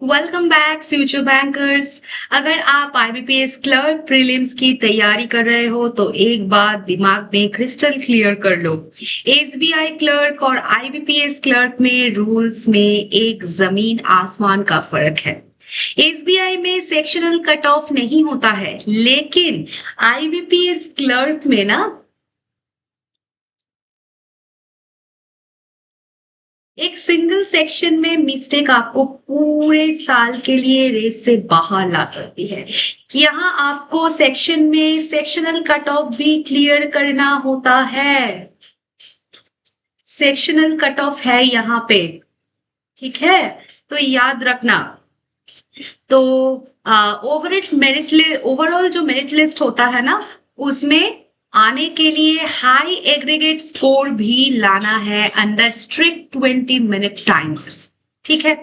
Welcome back future bankers. अगर आप IBPS clerk prelims की तैयारी कर रहे हो तो एक बात दिमाग में क्रिस्टल क्लियर कर लो। एसबीआई क्लर्क और आईबीपीएस क्लर्क में रूल्स में एक जमीन आसमान का फर्क है। एसबीआई में सेक्शनल कट ऑफ नहीं होता है, लेकिन आईबीपीएस क्लर्क में ना एक सिंगल सेक्शन में मिस्टेक आपको पूरे साल के लिए रेस से बाहर ला सकती है। यहाँ आपको सेक्शन में सेक्शनल कट ऑफ भी क्लियर करना होता है। सेक्शनल कट ऑफ है यहाँ पे, ठीक है, तो याद रखना। तो ओवरऑल जो मेरिट लिस्ट होता है ना, उसमें आने के लिए हाई एग्रीगेट स्कोर भी लाना है अंडर स्ट्रिक्ट 20 मिनट टाइमर्स। ठीक है,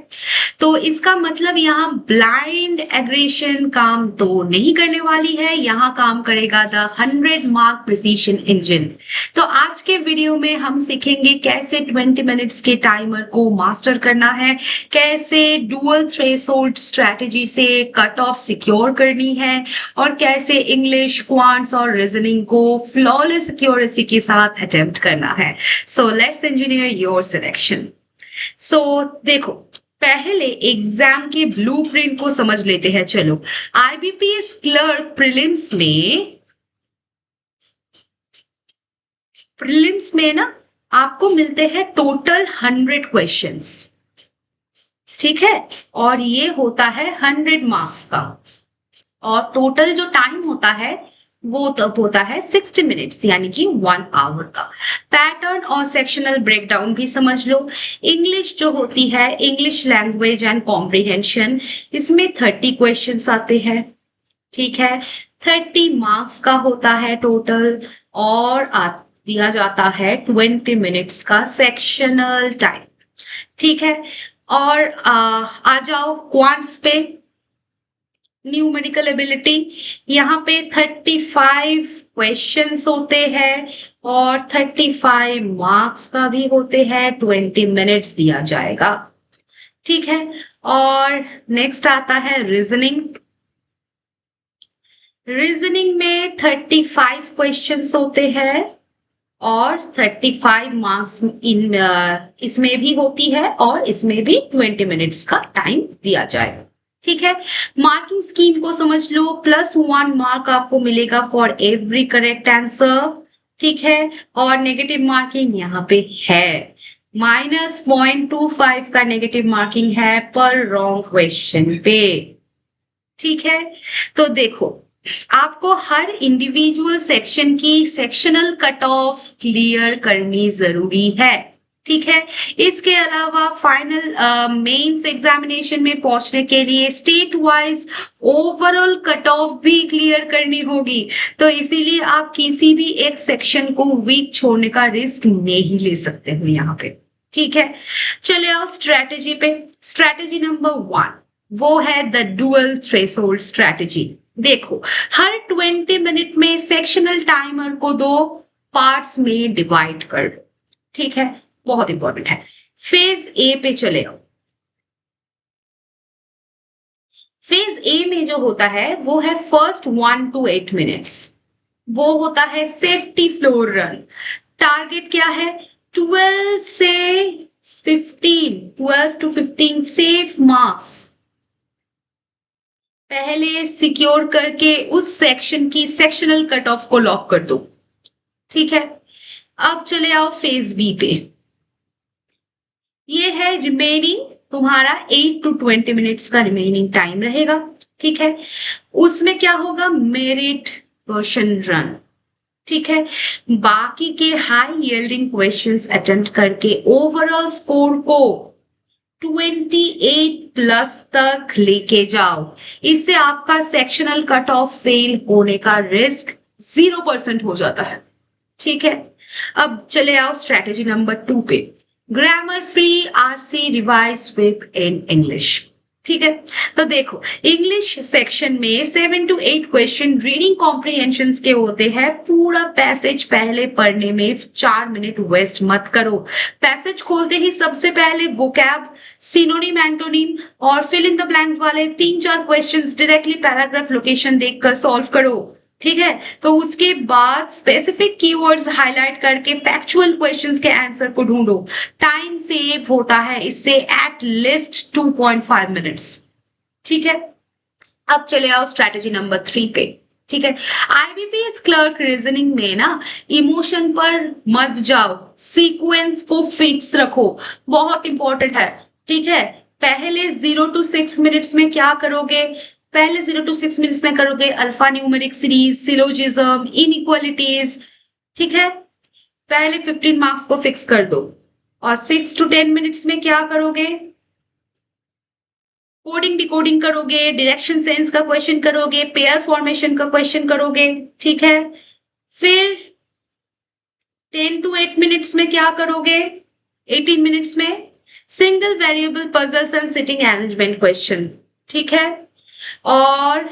तो इसका मतलब यहाँ ब्लाइंड एग्रेशन काम तो नहीं करने वाली है, यहाँ काम करेगा द 100 मार्क प्रिसीशन इंजन। तो आज के वीडियो में हम सीखेंगे कैसे 20 मिनट्स के टाइमर को मास्टर करना है, कैसे डुअल थ्रेशोल्ड स्ट्रैटेजी से कट ऑफ सिक्योर करनी है, और कैसे इंग्लिश, क्वांट्स और रीजनिंग को फ्लॉलेस सिक्योरिटी के साथ अटेम्प्ट करना है। So let's engineer your selection. So देखो, पहले एग्जाम के ब्लूप्रिंट को समझ लेते हैं। चलो, आईबीपीएस क्लर्क प्रीलिम्स में ना आपको मिलते हैं टोटल 100 क्वेश्चंस, ठीक है, और ये होता है 100 मार्क्स का, और टोटल जो टाइम होता है वो तब होता है 60 मिनट्स, यानी कि 1 आवर का। पैटर्न और सेक्शनल ब्रेकडाउन भी समझ लो। इंग्लिश जो होती है, इंग्लिश लैंग्वेज एंड कॉम्प्रिहेंशन, इसमें 30 क्वेश्चंस आते हैं, ठीक है, 30 मार्क्स का होता है टोटल, और दिया जाता है 20 मिनट्स का सेक्शनल टाइम, ठीक है। और आ जाओ क्वांट्स पे। न्यूमेरिकल एबिलिटी, यहाँ पे 35 क्वेश्चंस होते हैं और 35 मार्क्स का भी होते हैं, 20 मिनट्स दिया जाएगा, ठीक है। और नेक्स्ट आता है रीजनिंग। रीजनिंग में 35 क्वेश्चंस होते हैं और 35 मार्क्स इसमें भी होती है, और इसमें भी 20 मिनट्स का टाइम दिया जाएगा, ठीक है। मार्किंग स्कीम को समझ लो। +1 मार्क आपको मिलेगा फॉर एवरी करेक्ट आंसर, ठीक है, और नेगेटिव मार्किंग यहाँ पे है, -0.25 का नेगेटिव मार्किंग है पर रॉन्ग क्वेश्चन पे, ठीक है। तो देखो, आपको हर इंडिविजुअल सेक्शन की सेक्शनल कट ऑफ क्लियर करनी जरूरी है, ठीक है। इसके अलावा फाइनल मेंस एग्जामिनेशन में पहुंचने के लिए state wise overall cut off भी क्लियर करनी होगी, तो इसीलिए आप किसी भी एक सेक्शन को वीक छोड़ने का रिस्क नहीं ले सकते हो यहाँ पे, ठीक है। चले आओ स्ट्रेटेजी पे। स्ट्रेटेजी नंबर 1 वो है द डुअल थ्रेशोल्ड स्ट्रैटेजी। देखो, हर 20 मिनट में सेक्शनल टाइमर को 2 पार्ट्स में डिवाइड कर लो, ठीक है, बहुत इंपॉर्टेंट है। फेज ए पे चले आओ। फेज ए में जो होता है वो है फर्स्ट 1 to 8 मिनट्स, वो होता है सेफ्टी फ्लोर रन। टारगेट क्या है? 12 to 15 सेफ मार्क्स पहले सिक्योर करके उस सेक्शन की सेक्शनल कट ऑफ को लॉक कर दो, ठीक है। अब चले आओ फेज बी पे। ये है रिमेनिंग तुम्हारा 8 to 20 मिनट्स का रिमेनिंग टाइम रहेगा, ठीक है। उसमें क्या होगा? मेरिट क्वेश्चन रन, ठीक है। बाकी के हाई यील्डिंग क्वेश्चंस अटेम्प्ट करके ओवरऑल स्कोर को 28+ तक लेके जाओ। इससे आपका सेक्शनल कट ऑफ फेल होने का रिस्क 0% हो जाता है, ठीक है। अब चले आओ स्ट्रेटेजी नंबर 2 पे। Grammar free RC revise with in English. ठीक है। तो देखो इंग्लिश सेक्शन में 7 to 8 क्वेश्चन रीडिंग कॉम्प्रिहेंशन के होते हैं। पूरा पैसेज पहले पढ़ने में 4 मिनट वेस्ट मत करो। पैसेज खोलते ही सबसे पहले वोकैब, सिनोनिम, एंटोनिम और फिल इन द ब्लैंक्स वाले 3-4 क्वेश्चंस डायरेक्टली पैराग्राफ लोकेशन देखकर सॉल्व करो। ठीक है, तो उसके बाद स्पेसिफिक कीवर्ड्स हाईलाइट करके फैक्चुअल क्वेश्चंस के आंसर को ढूंढो। टाइम सेव होता है इससे एट लीस्ट 2.5 मिनट्स। ठीक है, अब चले आओ स्ट्रैटेजी नंबर 3 पे। ठीक है, आईबीपीएस क्लर्क रीजनिंग में ना इमोशन पर मत जाओ, सीक्वेंस को फिक्स रखो, बहुत इंपॉर्टेंट है। ठीक है, पहले 0 to 6 मिनट्स में क्या करोगे? पहले 0 to 6 मिनट्स में करोगे alpha numeric series, syllogism, inequalities. ठीक है, पहले 15 मार्क्स को फिक्स कर दो। और 6 to 10 मिनट्स में क्या करोगे? कोडिंग डिकोडिंग करोगे, डायरेक्शन सेंस का क्वेश्चन करोगे, पेयर फॉर्मेशन का क्वेश्चन करोगे। ठीक है, फिर 10 to 8 मिनट्स में क्या करोगे? 18 मिनट्स में single variable puzzles and sitting arrangement question. ठीक है, और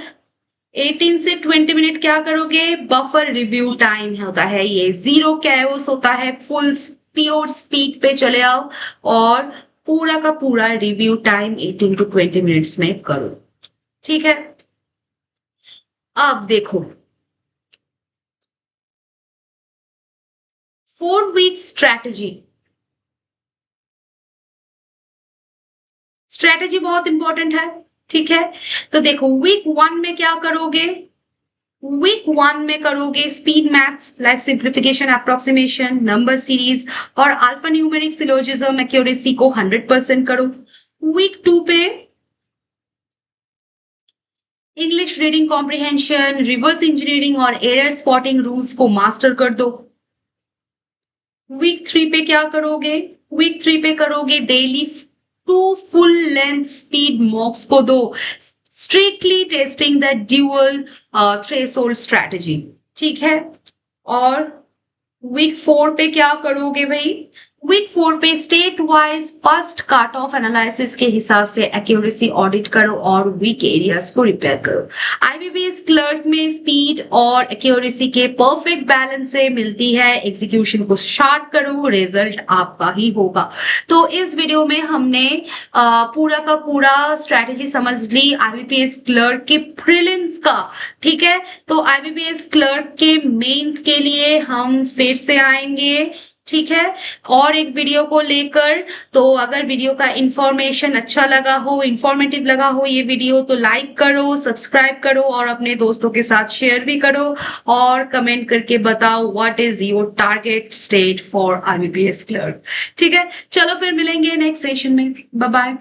18 से 20 मिनट क्या करोगे? बफर रिव्यू टाइम होता है ये, जीरो कैओस होता है, फुल प्योर स्पीड पे चले आओ और पूरा का पूरा रिव्यू टाइम 18 to 20 मिनट्स में करो। ठीक है, अब देखो 4 वीक स्ट्रैटेजी बहुत इंपॉर्टेंट है। ठीक है, तो देखो वीक 1 में क्या करोगे? वीक 1 में करोगे speed maths like simplification, approximation, number series और अल्फा न्यूमेरिक, सिलोजिज्म, एक्यूरेसी को 100% करो। वीक 2 पे English reading comprehension, reverse engineering और एरर स्पॉटिंग रूल्स को मास्टर कर दो। वीक 3 पे क्या करोगे? वीक 3 पे करोगे डेली 2 फुल लेंथ स्पीड मॉक्स को दो, strictly testing the dual threshold strategy. ठीक है, और वीक 4 पे क्या करोगे भाई? वीक 4 पे state wise first cut off analysis के हिसाब से एक्यूरेसी ऑडिट करो और वीक एरियाज को रिपेयर करो। आईबीपीएस क्लर्क में स्पीड और एक्यूरेसी के परफेक्ट बैलेंस से मिलती है, एग्जीक्यूशन को शार्प करो, रिजल्ट आपका ही होगा। तो इस वीडियो में हमने पूरा का पूरा स्ट्रैटेजी समझ ली आईबीपीएस क्लर्क के प्रीलिम्स का। ठीक है, तो आईबीपीएस क्लर्क के मेंस के लिए हम फिर से आएंगे। ठीक है, और एक वीडियो को लेकर। तो अगर वीडियो का इंफॉर्मेशन अच्छा लगा हो, इंफॉर्मेटिव लगा हो ये वीडियो, तो लाइक करो, सब्सक्राइब करो और अपने दोस्तों के साथ शेयर भी करो और कमेंट करके बताओ what is your target state for IBPS clerk. ठीक है, चलो फिर मिलेंगे नेक्स्ट सेशन में। Bye bye.